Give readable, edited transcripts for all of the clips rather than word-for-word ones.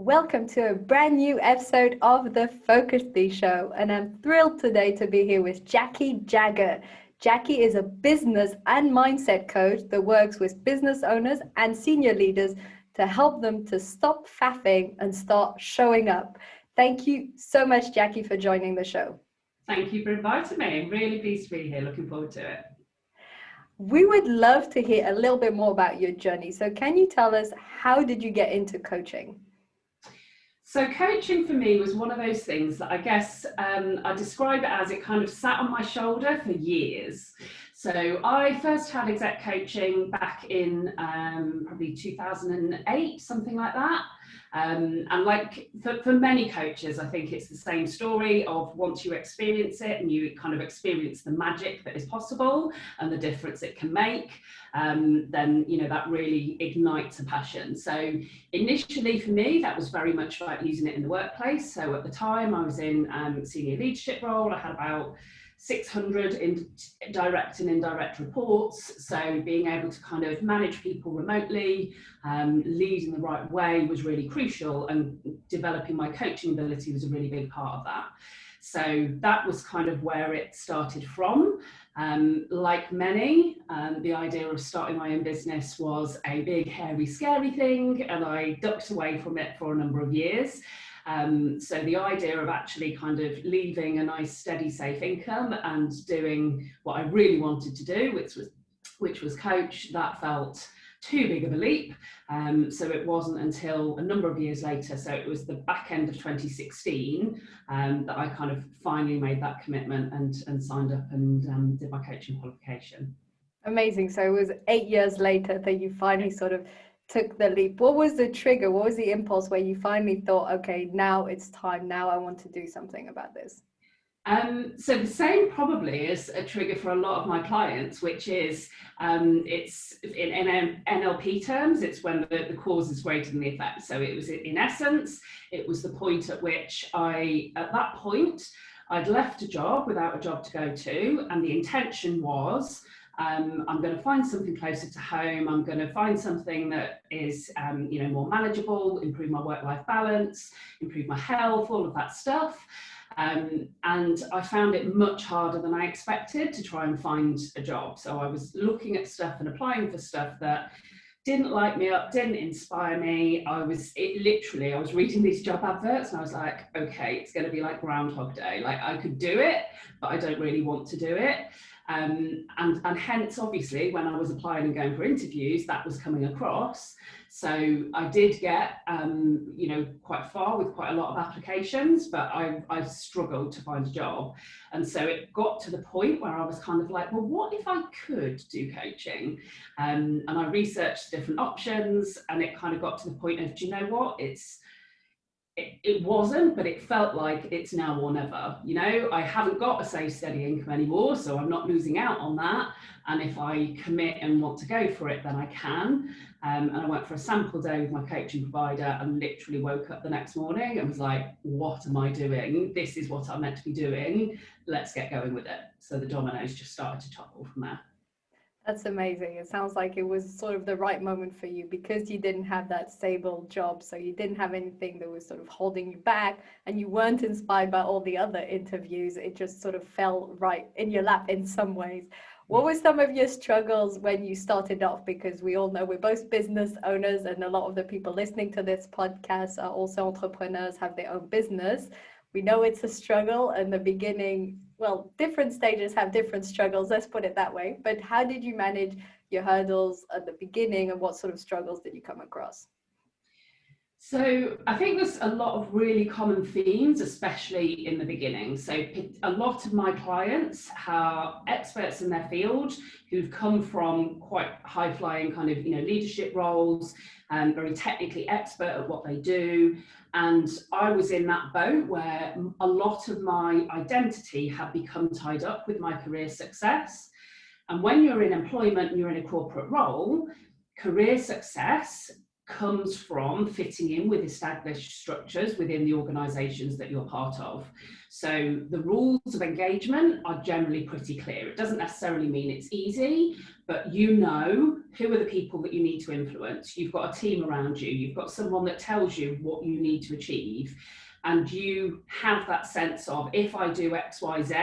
Welcome to a brand new episode of the Focus Thee Show, and I'm thrilled today to be here with Jacqui Jagger. Jacqui is a business and mindset coach that works with business owners and senior leaders to help them to stop faffing and start showing up. Thank you so much, Jacqui, for joining the show. Thank you for inviting me. I'm really pleased to be here. Looking forward to it. We would love to hear a little bit more about your journey. So can you tell us, how did you get into coaching? So coaching for me was one of those things that I guess I describe it as it kind of sat on my shoulder for years. So I first had exec coaching back in probably 2008, something like that. And like for many coaches, I think it's the same story of once you experience it and you kind of experience the magic that is possible and the difference it can make, then, you know, that really ignites a passion. So initially for me, that was very much about using it in the workplace. So at the time I was in senior leadership role. I had about 600 in direct and indirect reports. So being able to kind of manage people remotely, lead in the right way was really crucial, and developing my coaching ability was a really big part of that. So that was kind of where it started from. Like many, the idea of starting my own business was a big, hairy, scary thing, and I ducked away from it for a number of years. So the idea of actually kind of leaving a nice, steady, safe income and doing what I really wanted to do, which was coach, that felt too big of a leap. So it wasn't until a number of years later, so it was the back end of 2016, that I kind of finally made that commitment and signed up and did my coaching qualification. Amazing. So it was 8 years later that you finally sort of took the leap. What was the trigger? What was the impulse where you finally thought, okay, now it's time, now I want to do something about this? So the same probably is a trigger for a lot of my clients, which is it's in NLP terms, it's when the cause is greater than the effect. So it was, in essence, it was the point at which at that point, I'd left a job without a job to go to, and the intention was, I'm going to find something closer to home. I'm going to find something that is, more manageable, improve my work-life balance, improve my health, all of that stuff. And I found it much harder than I expected to try and find a job. So I was looking at stuff and applying for stuff that didn't light me up, didn't inspire me. I was reading these job adverts and I was like, okay, it's going to be like Groundhog Day. Like, I could do it, but I don't really want to do it. And hence, obviously, when I was applying and going for interviews, that was coming across. So I did get, quite far with quite a lot of applications, but I struggled to find a job. And so it got to the point where I was kind of like, well, what if I could do coaching? And I researched different options, and it kind of got to the point of, do you know what? It wasn't, but it felt like it's now or never. You know, I haven't got a safe, steady income anymore, so I'm not losing out on that. And if I commit and want to go for it, then I can. And I went for a sample day with my coaching provider and literally woke up the next morning and was like, what am I doing? This is what I'm meant to be doing. Let's get going with it. So the dominoes just started to topple from there. That's amazing. It sounds like it was sort of the right moment for you because you didn't have that stable job. So you didn't have anything that was sort of holding you back, and you weren't inspired by all the other interviews. It just sort of fell right in your lap in some ways. What were some of your struggles when you started off? Because we all know we're both business owners, and a lot of the people listening to this podcast are also entrepreneurs, have their own business. We know it's a struggle in the beginning. Well, different stages have different struggles, let's put it that way. But how did you manage your hurdles at the beginning, and what sort of struggles did you come across? So I think there's a lot of really common themes, especially in the beginning. So a lot of my clients are experts in their field who've come from quite high-flying kind of, leadership roles, and very technically expert at what they do. And I was in that boat where a lot of my identity had become tied up with my career success. And when you're in employment and you're in a corporate role, career success comes from fitting in with established structures within the organisations that you're part of. So the rules of engagement are generally pretty clear. It doesn't necessarily mean it's easy, but you know who are the people that you need to influence. You've got a team around you. You've got someone that tells you what you need to achieve. And you have that sense of, if I do X, Y, Z,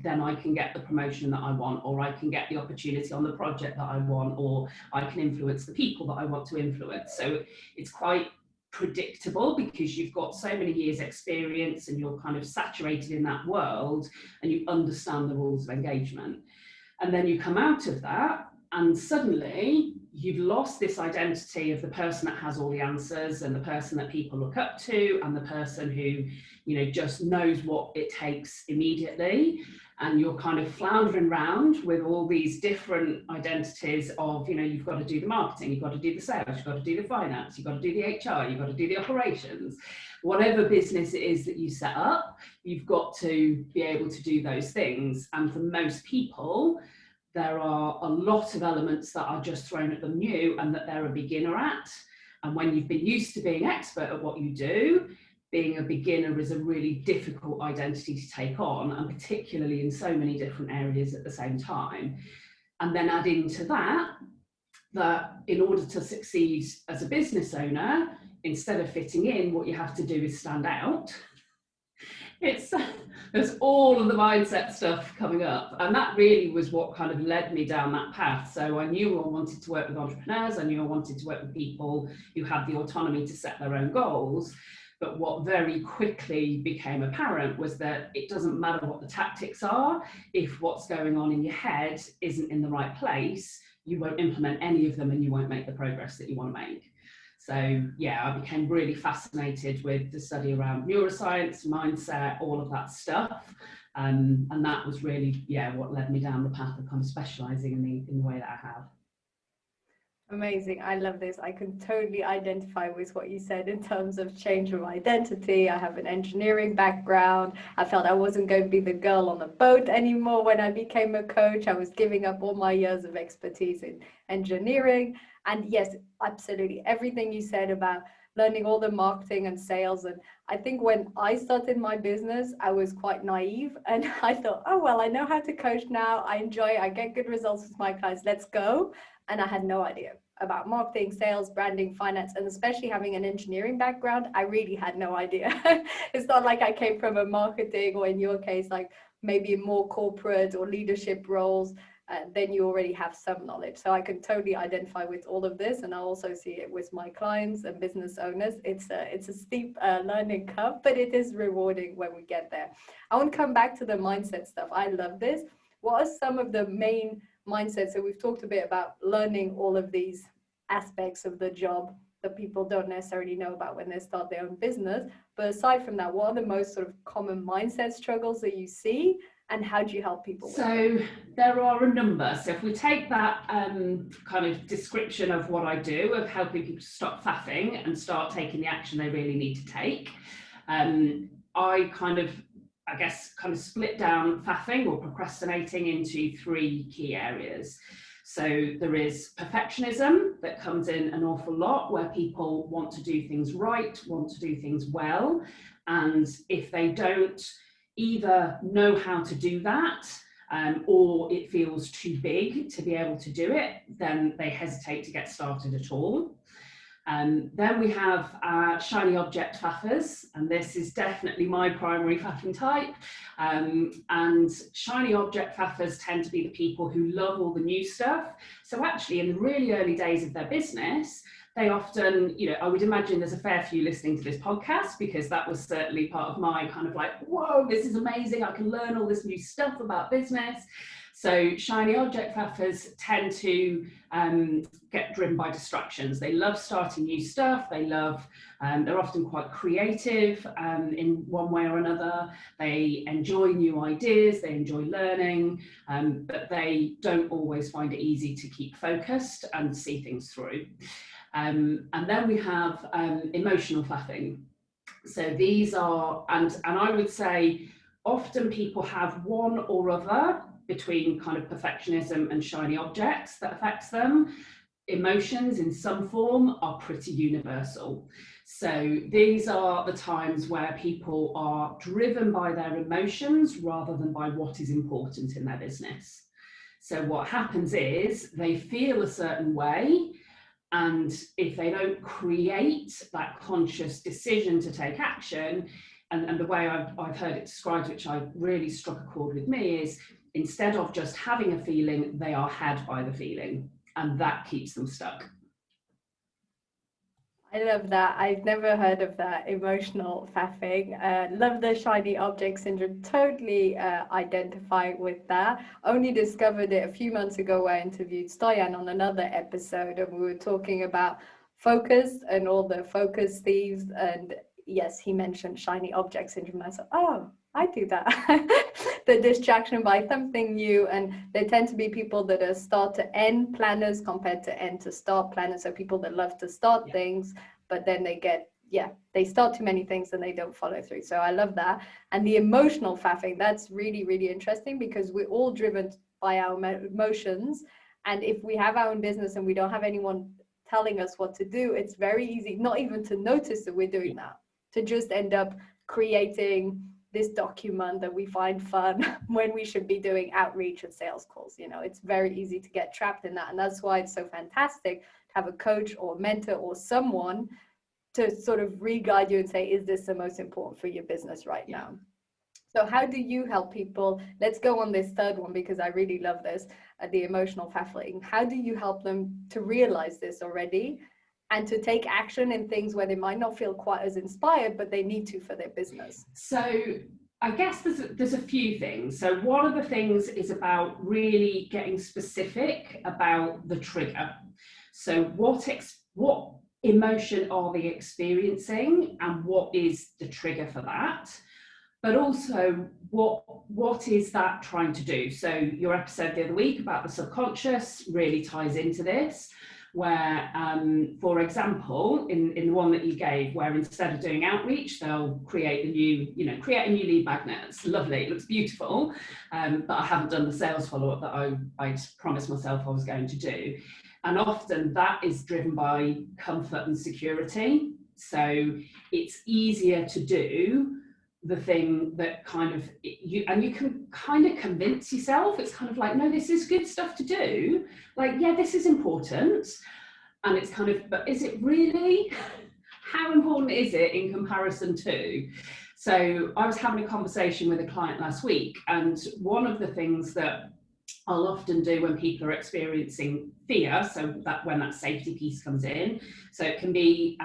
then I can get the promotion that I want, or I can get the opportunity on the project that I want, or I can influence the people that I want to influence. So it's quite predictable because you've got so many years experience and you're kind of saturated in that world and you understand the rules of engagement. And then you come out of that and suddenly you've lost this identity of the person that has all the answers and the person that people look up to and the person who, you know, just knows what it takes immediately. And you're kind of floundering around with all these different identities of, you know, you've got to do the marketing, you've got to do the sales, you've got to do the finance, you've got to do the HR, you've got to do the operations. Whatever business it is that you set up, you've got to be able to do those things. And for most people, there are a lot of elements that are just thrown at them new and that they're a beginner at. And when you've been used to being expert at what you do, being a beginner is a really difficult identity to take on, and particularly in so many different areas at the same time. And then add into that, that in order to succeed as a business owner, instead of fitting in, what you have to do is stand out. There's all of the mindset stuff coming up, and that really was what kind of led me down that path. So I knew I wanted to work with entrepreneurs, I knew I wanted to work with people who had the autonomy to set their own goals, but what very quickly became apparent was that it doesn't matter what the tactics are, if what's going on in your head isn't in the right place, you won't implement any of them and you won't make the progress that you want to make. So yeah, I became really fascinated with the study around neuroscience, mindset, all of that stuff. And that was really, yeah, what led me down the path of kind of specializing in the way that I have. Amazing. I love this. I can totally identify with what you said in terms of change of identity. I have an engineering background. I felt I wasn't going to be the girl on the boat anymore when I became a coach. I was giving up all my years of expertise in engineering. And yes, absolutely everything you said about learning all the marketing and sales. And I think when I started my business, I was quite naive and I thought, oh, well, I know how to coach now. I enjoy, I get good results with my clients. Let's go. And I had no idea about marketing, sales, branding, finance, and especially having an engineering background, I really had no idea. It's not like I came from a marketing, or in your case, like maybe more corporate or leadership roles. Then you already have some knowledge. So I can totally identify with all of this, and I also see it with my clients and business owners. It's a steep learning curve, but it is rewarding when we get there. I want to come back to the mindset stuff. I love this. What are some of the main mindsets? So we've talked a bit about learning all of these aspects of the job that people don't necessarily know about when they start their own business. But aside from that, what are the most sort of common mindset struggles that you see? And how do you help people with them? There are a number. So if we take that kind of description of what I do, of helping people to stop faffing and start taking the action they really need to take, I kind of split down faffing or procrastinating into three key areas. So there is perfectionism that comes in an awful lot, where people want to do things right, want to do things well, and if they don't either know how to do that, or it feels too big to be able to do it, then they hesitate to get started at all. Then we have shiny object faffers, and this is definitely my primary faffing type. And shiny object faffers tend to be the people who love all the new stuff. So actually, in the really early days of their business, they often, you know, I would imagine there's a fair few listening to this podcast, because that was certainly part of my kind of like, whoa, this is amazing, I can learn all this new stuff about business. So shiny object faffers tend to get driven by distractions. They love starting new stuff. They love, they're often quite creative in one way or another. They enjoy new ideas. They enjoy learning, but they don't always find it easy to keep focused and see things through. And then we have emotional faffing. So these are, and I would say often people have one or other between kind of perfectionism and shiny objects that affects them. emotions in some form are pretty universal. So these are the times where people are driven by their emotions rather than by what is important in their business. So what happens is they feel a certain way, and if they don't create that conscious decision to take action, and the way I've heard it described, which I really struck a chord with me, is instead of just having a feeling, they are had by the feeling, and that keeps them stuck. I love that. I've never heard of that, emotional faffing. Love the shiny object syndrome. Totally identify with that. Only discovered it a few months ago where I interviewed Stoyan on another episode, and we were talking about focus and all the focus thieves. And yes, he mentioned shiny object syndrome. And I thought, oh, I do that. The distraction by something new, and they tend to be people that are start to end planners compared to end to start planners. So people that love to start things, but then they get, they start too many things and they don't follow through. So I love that. And the emotional faffing, that's really, really interesting, because we're all driven by our emotions. And if we have our own business and we don't have anyone telling us what to do, it's very easy not even to notice that we're doing that, to just end up creating this document that we find fun when we should be doing outreach and sales calls. You know, it's very easy to get trapped in that. And that's why it's so fantastic to have a coach or a mentor or someone to sort of re-guide you and say, is this the most important for your business right now? So how do you help people? Let's go on this third one, because I really love this, the emotional faffing. How do you help them to realize this already and to take action in things where they might not feel quite as inspired, but they need to for their business? So I guess there's a few things. So one of the things is about really getting specific about the trigger. So what emotion are they experiencing, and what is the trigger for that? But also, what is that trying to do? So your episode the other week about the subconscious really ties into this, where, for example, in the one that you gave, where instead of doing outreach, they'll create a new lead magnet. It's lovely, it looks beautiful, but I haven't done the sales follow-up that I promised myself I was going to do. And often that is driven by comfort and security. So it's easier to do the thing that kind of you can kind of convince yourself. It's kind of like, no, this is good stuff to do, like, yeah, this is important. And it's kind of, but is it really? How important is it in comparison to? So I was having a conversation with a client last week, and one of the things that I'll often do when people are experiencing fear, so that when that safety piece comes in, so it can be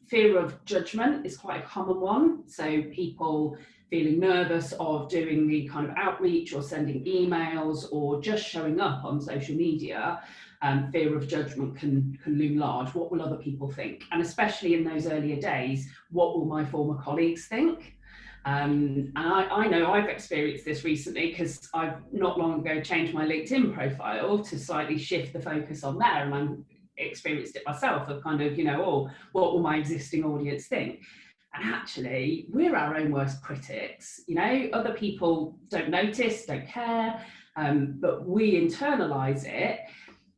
fear of judgment is quite a common one. So people feeling nervous of doing the kind of outreach or sending emails or just showing up on social media. Fear of judgment can loom large. What will other people think? And especially in those earlier days, what will my former colleagues think? And I know I've experienced this recently, because I've not long ago changed my LinkedIn profile to slightly shift the focus on there, and I've experienced it myself of kind of, oh, what will my existing audience think? And actually, we're our own worst critics. Other people don't notice, don't care, but we internalize it.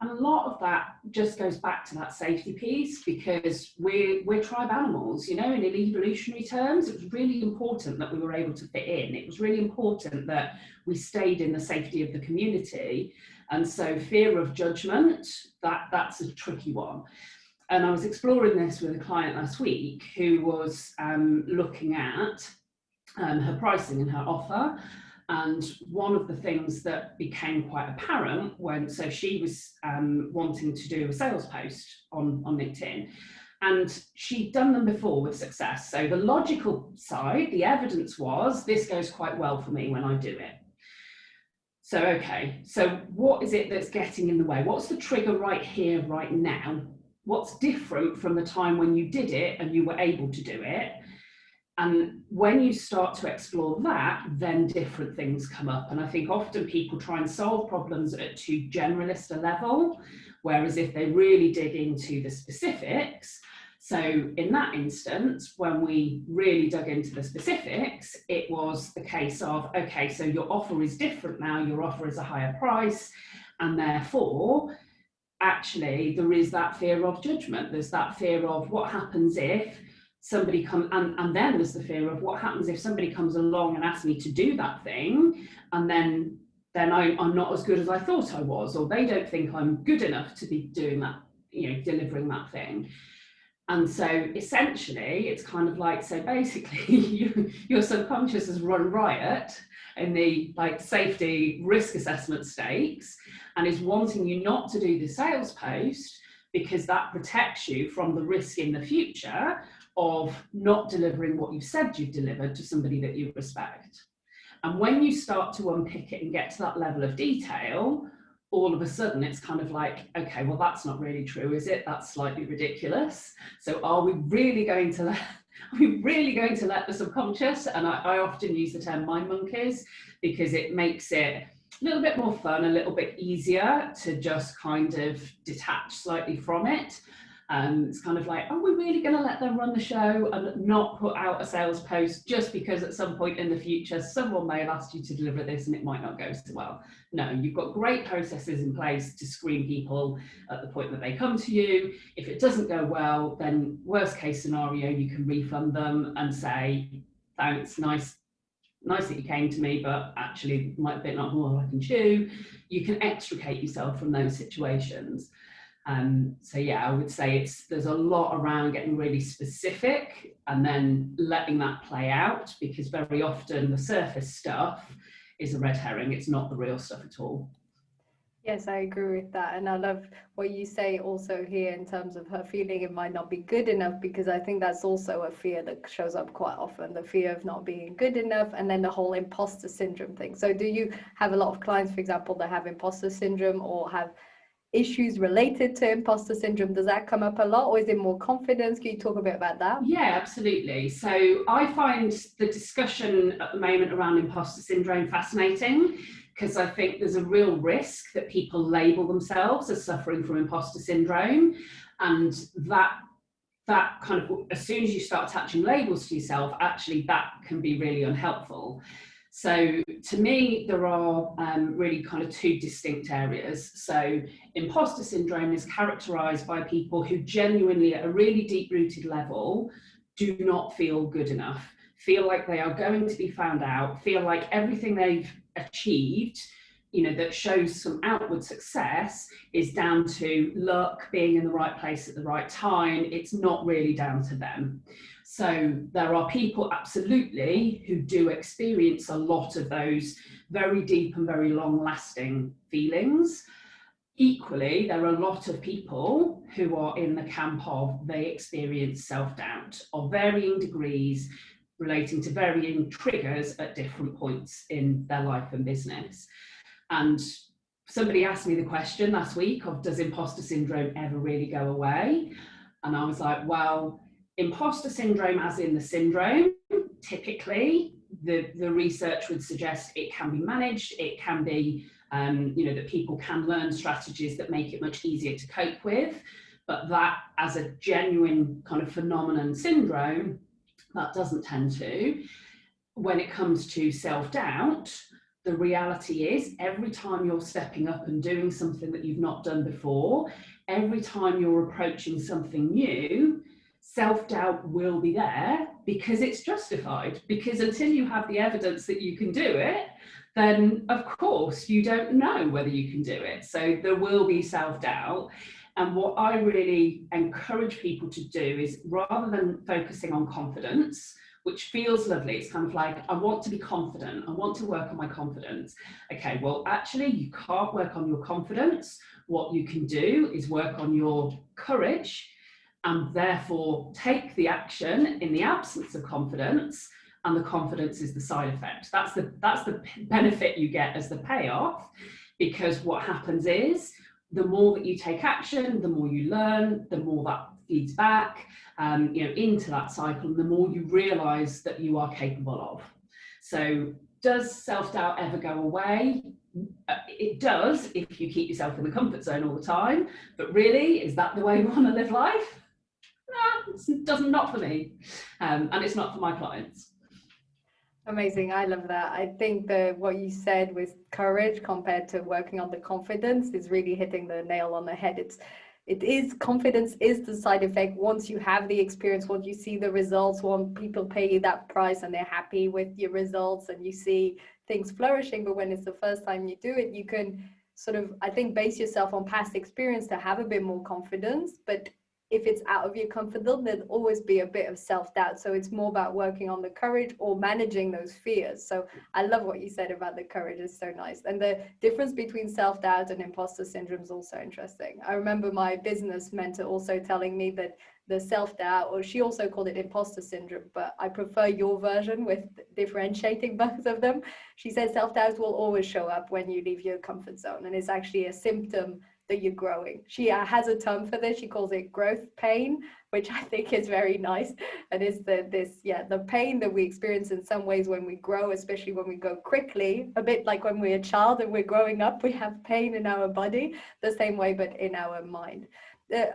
And a lot of that just goes back to that safety piece, because we're tribe animals, in evolutionary terms. It was really important that we were able to fit in. It was really important that we stayed in the safety of the community. And so fear of judgment, that's a tricky one. And I was exploring this with a client last week who was looking at her pricing and her offer. And one of the things that became quite apparent so she was wanting to do a sales post on LinkedIn, and she'd done them before with success. So the logical side, the evidence was, this goes quite well for me when I do it. So, okay, so what is it that's getting in the way? What's the trigger right here, right now? What's different from the time when you did it and you were able to do it? And when you start to explore that, then different things come up. And I think often people try and solve problems at too generalist a level, whereas if they really dig into the specifics. So in that instance, when we really dug into the specifics, it was the case of, okay, so your offer is different now, your offer is a higher price, and therefore, actually there is that fear of judgment. There's that fear of what happens if somebody comes, and then there's the fear of what happens if somebody comes along and asks me to do that thing, and then I'm not as good as I thought I was, or they don't think I'm good enough to be doing that, delivering that thing. And so essentially it's kind of like, so basically your subconscious has run riot in the like safety risk assessment stakes and is wanting you not to do the sales post because that protects you from the risk in the future of not delivering what you've said you've delivered to somebody that you respect. And when you start to unpick it and get to that level of detail, all of a sudden it's kind of like, okay, well, that's not really true, is it? That's slightly ridiculous. So are we really going to let the subconscious, and I often use the term mind monkeys because it makes it a little bit more fun, a little bit easier to just kind of detach slightly from it. It's kind of like, are we really going to let them run the show and not put out a sales post just because at some point in the future someone may have asked you to deliver this and it might not go so well? No, you've got great processes in place to screen people at the point that they come to you. If it doesn't go well, then worst case scenario, you can refund them and say, thanks, nice that you came to me, but actually might be not more I can chew. You can extricate yourself from those situations. So yeah, I would say there's a lot around getting really specific and then letting that play out, because very often the surface stuff is a red herring. It's not the real stuff at all. Yes, I agree with that. And I love what you say also here in terms of her feeling it might not be good enough, because I think that's also a fear that shows up quite often, the fear of not being good enough, and then the whole imposter syndrome thing. So do you have a lot of clients, for example, that have imposter syndrome or have issues related to imposter syndrome? Does that come up a lot, or is it more confidence? Can you talk a bit about that? Yeah, absolutely. So I find the discussion at the moment around imposter syndrome fascinating, because I think there's a real risk that people label themselves as suffering from imposter syndrome, and that kind of, as soon as you start attaching labels to yourself, actually that can be really unhelpful. So to me, there are really kind of two distinct areas. So imposter syndrome is characterized by people who genuinely, at a really deep-rooted level, do not feel good enough, feel like they are going to be found out, feel like everything they've achieved, that shows some outward success is down to luck, being in the right place at the right time. It's not really down to them. So there are people absolutely who do experience a lot of those very deep and very long-lasting feelings. Equally, there are a lot of people who are in the camp of they experience self-doubt of varying degrees, relating to varying triggers at different points in their life and business. And somebody asked me the question last week of, does imposter syndrome ever really go away? And I was like, well, imposter syndrome as in the syndrome, typically the research would suggest it can be managed, it can be, that people can learn strategies that make it much easier to cope with, but that as a genuine kind of phenomenon syndrome, that doesn't tend to. When it comes to self-doubt, the reality is every time you're stepping up and doing something that you've not done before, every time you're approaching something new, self-doubt will be there because it's justified. Because until you have the evidence that you can do it, then of course you don't know whether you can do it. So there will be self-doubt. And what I really encourage people to do is, rather than focusing on confidence, which feels lovely, it's kind of like, I want to be confident, I want to work on my confidence. Okay, well, actually, you can't work on your confidence. What you can do is work on your courage, and therefore take the action in the absence of confidence, and the confidence is the side effect. That's the benefit you get as the payoff, because what happens is, the more that you take action, the more you learn, the more that feeds back into that cycle, and the more you realize that you are capable of. So does self-doubt ever go away? It does if you keep yourself in the comfort zone all the time, but really, is that the way you want to live life? No, it doesn't, not for me, and it's not for my clients. Amazing. I love that. I think that what you said with courage compared to working on the confidence is really hitting the nail on the head. Confidence is the side effect. Once you have the experience, once you see the results, when people pay you that price and they're happy with your results and you see things flourishing. But when it's the first time you do it, you can sort of, I think, base yourself on past experience to have a bit more confidence. But if it's out of your comfort zone, there'll always be a bit of self-doubt. So it's more about working on the courage or managing those fears. So I love what you said about the courage. It's so nice. And the difference between self-doubt and imposter syndrome is also interesting. I remember my business mentor also telling me that the self-doubt, or she also called it imposter syndrome, but I prefer your version with differentiating both of them. She said self-doubt will always show up when you leave your comfort zone, and it's actually a symptom that you're growing. She has a term for this. She calls it growth pain, which I think is very nice. And it's the pain that we experience in some ways when we grow, especially when we go quickly, a bit like when we're a child and we're growing up, we have pain in our body, the same way, but in our mind.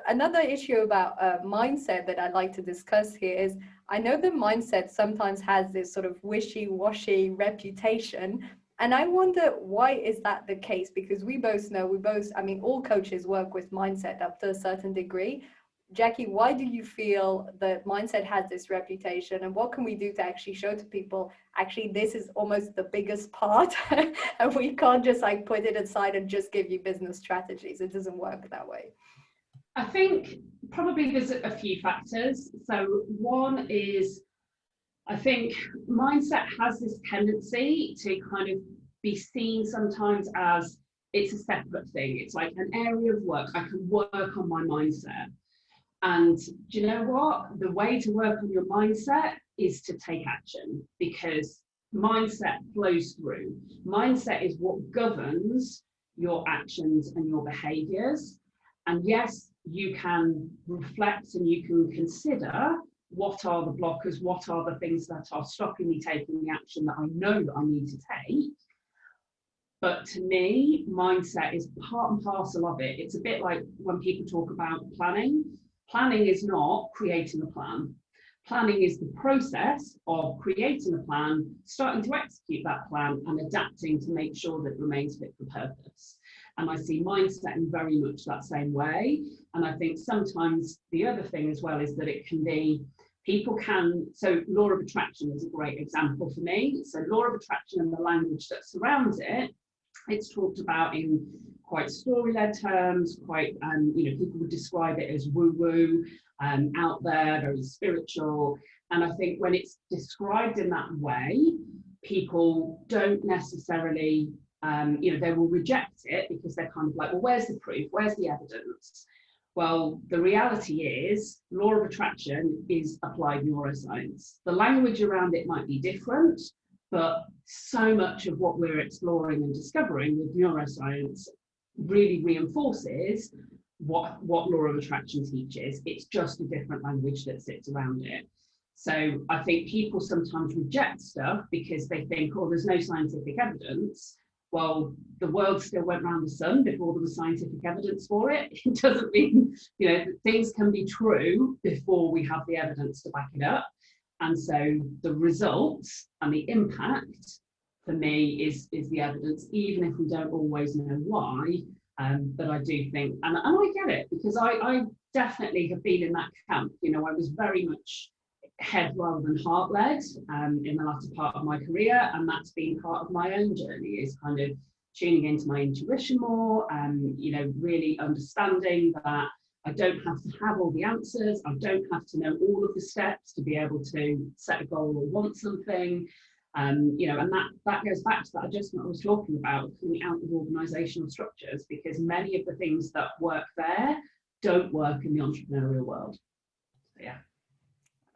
Another issue about mindset that I'd like to discuss here is, I know the mindset sometimes has this sort of wishy-washy reputation. And I wonder, why is that the case? Because I mean, all coaches work with mindset up to a certain degree. Jacqui, why do you feel that mindset has this reputation, and what can we do to actually show to people, actually, this is almost the biggest part and we can't just like put it aside and just give you business strategies? It doesn't work that way. I think probably there's a few factors. So one is, I think mindset has this tendency to kind of be seen sometimes as it's a separate thing. It's like an area of work. I can work on my mindset. And do you know what? The way to work on your mindset is to take action, because mindset flows through. Mindset is what governs your actions and your behaviors. And yes, you can reflect and you can consider, what are the blockers? What are the things that are stopping me taking the action that I know that I need to take? But to me, mindset is part and parcel of it. It's a bit like when people talk about planning. Planning is not creating a plan. Planning is the process of creating a plan, starting to execute that plan, and adapting to make sure that it remains fit for purpose. And I see mindset in very much that same way. And I think sometimes the other thing as well is that it can be, so law of attraction is a great example for me. So law of attraction and the language that surrounds it, it's talked about in quite story-led terms, quite, people would describe it as woo-woo, out there, very spiritual. And I think when it's described in that way, people don't necessarily, they will reject it because they're kind of like, well, where's the proof? Where's the evidence? Well, the reality is law of attraction is applied neuroscience. The language around it might be different, but so much of what we're exploring and discovering with neuroscience really reinforces what law of attraction teaches. It's just a different language that sits around it. So I think people sometimes reject stuff because they think, oh, there's no scientific evidence. Well, the world still went around the sun before there was scientific evidence for it. It doesn't mean, things can be true before we have the evidence to back it up. And so the results and the impact for me is the evidence, even if we don't always know why. But I do think, and I get it, because I definitely have been in that camp. I was very much head rather than heart led in the latter part of my career. And that's been part of my own journey, is kind of tuning into my intuition more, really understanding that I don't have to have all the answers. I don't have to know all of the steps to be able to set a goal or want something. And that goes back to that adjustment I was talking about, coming out of organizational structures, because many of the things that work there don't work in the entrepreneurial world. So, yeah.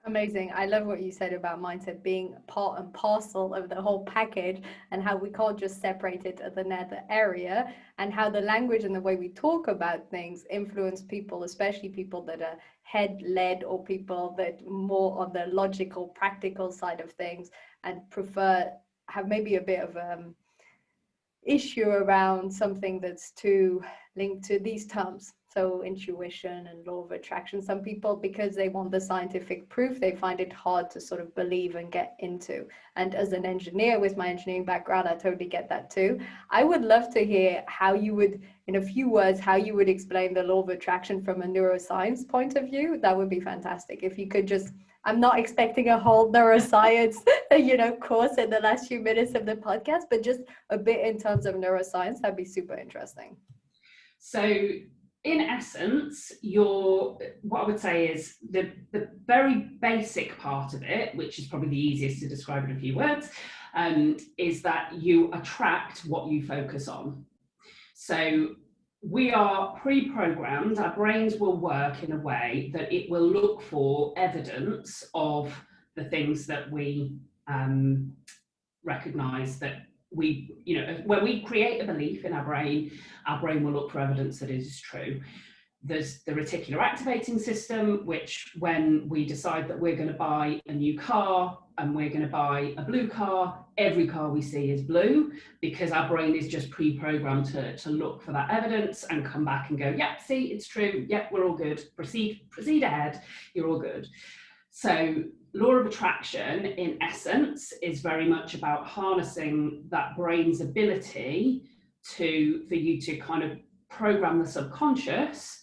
Amazing. I love what you said about mindset being part and parcel of the whole package, and how we can't just separate it as another area, and how the language and the way we talk about things influence people, especially people that are head-led, or people that more on the logical, practical side of things, and have maybe a bit of issue around something that's too linked to these terms. So intuition and law of attraction, some people, because they want the scientific proof, they find it hard to sort of believe and get into. And as an engineer with my engineering background, I totally get that too. I would love to hear how you would, in a few words, how you would explain the law of attraction from a neuroscience point of view. That would be fantastic. If you could just, I'm not expecting a whole neuroscience, course in the last few minutes of the podcast, but just a bit in terms of neuroscience, that'd be super interesting. So in essence, what I would say is the very basic part of it, which is probably the easiest to describe in a few words, is that you attract what you focus on. So we are pre-programmed, our brains will work in a way that it will look for evidence of the things that we recognize that when we create a belief in our brain will look for evidence that it is true. There's the reticular activating system, which when we decide that we're going to buy a new car and we're going to buy a blue car, every car we see is blue, because our brain is just pre-programmed to look for that evidence and come back and go, yep, see, it's true, yep, we're all good, proceed ahead, you're all good. So law of attraction, in essence, is very much about harnessing that brain's ability for you to kind of program the subconscious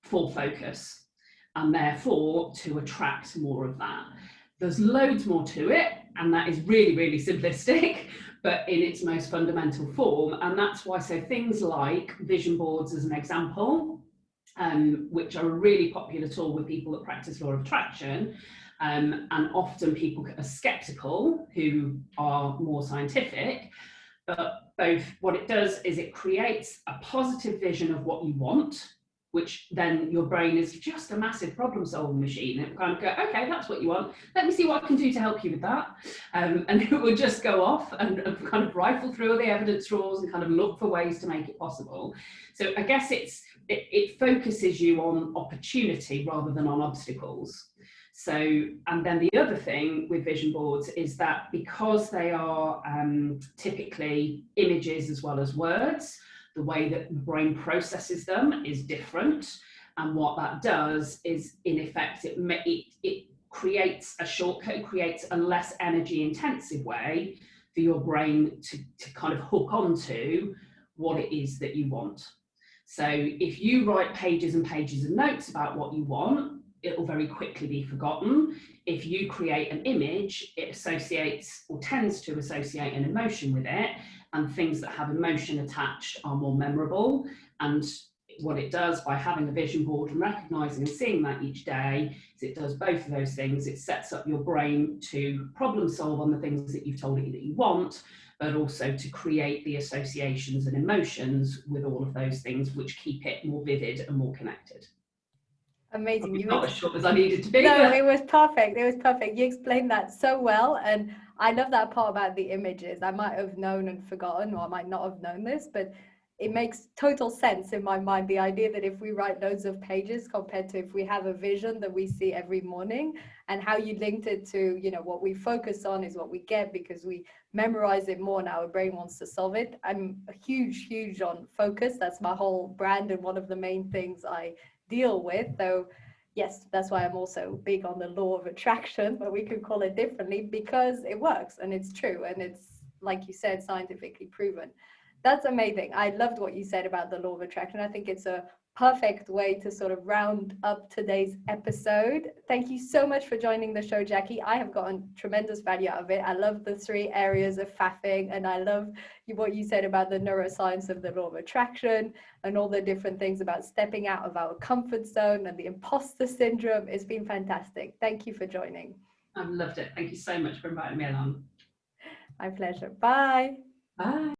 for focus, and therefore to attract more of that. There's loads more to it, and that is really, really simplistic, but in its most fundamental form. And that's why, so things like vision boards, as an example, which are a really popular tool with people that practice law of attraction. And often people are skeptical who are more scientific, but both what it does is it creates a positive vision of what you want, which then your brain is just a massive problem solving machine. It kind of go, okay, that's what you want. Let me see what I can do to help you with that. And it will just go off and kind of rifle through all the evidence drawers and kind of look for ways to make it possible. So I guess it focuses you on opportunity rather than on obstacles. So, and then the other thing with vision boards is that because they are typically images as well as words, the way that the brain processes them is different. And what that does is, in effect, it creates a shortcut, creates a less energy intensive way for your brain to kind of hook onto what it is that you want. So if you write pages and pages of notes about what you want, it will very quickly be forgotten. If you create an image, it associates or tends to associate an emotion with it, and things that have emotion attached are more memorable. And what it does by having a vision board and recognizing and seeing that each day is it does both of those things. It sets up your brain to problem solve on the things that you've told it that you want, but also to create the associations and emotions with all of those things, which keep it more vivid and more connected. Amazing. You not as short as I needed to be. No, it was perfect. It was perfect. You explained that so well. And I love that part about the images. I might have known and forgotten, or I might not have known this, but it makes total sense in my mind. The idea that if we write loads of pages compared to if we have a vision that we see every morning, and how you linked it to, what we focus on is what we get because we memorize it more and our brain wants to solve it. I'm huge on focus. That's my whole brand and one of the main things I deal with. So yes, that's why I'm also big on the law of attraction, but we could call it differently because it works and it's true and it's, like you said, scientifically proven. That's amazing. I loved what you said about the law of attraction. I think it's a perfect way to sort of round up today's episode. Thank you so much for joining the show, Jacqui. I have gotten tremendous value out of it. I love the 3 areas of faffing, and I love what you said about the neuroscience of the law of attraction and all the different things about stepping out of our comfort zone and the imposter syndrome. It's been fantastic. Thank you for joining. I've loved it. Thank you so much for inviting me along. My pleasure. Bye. Bye.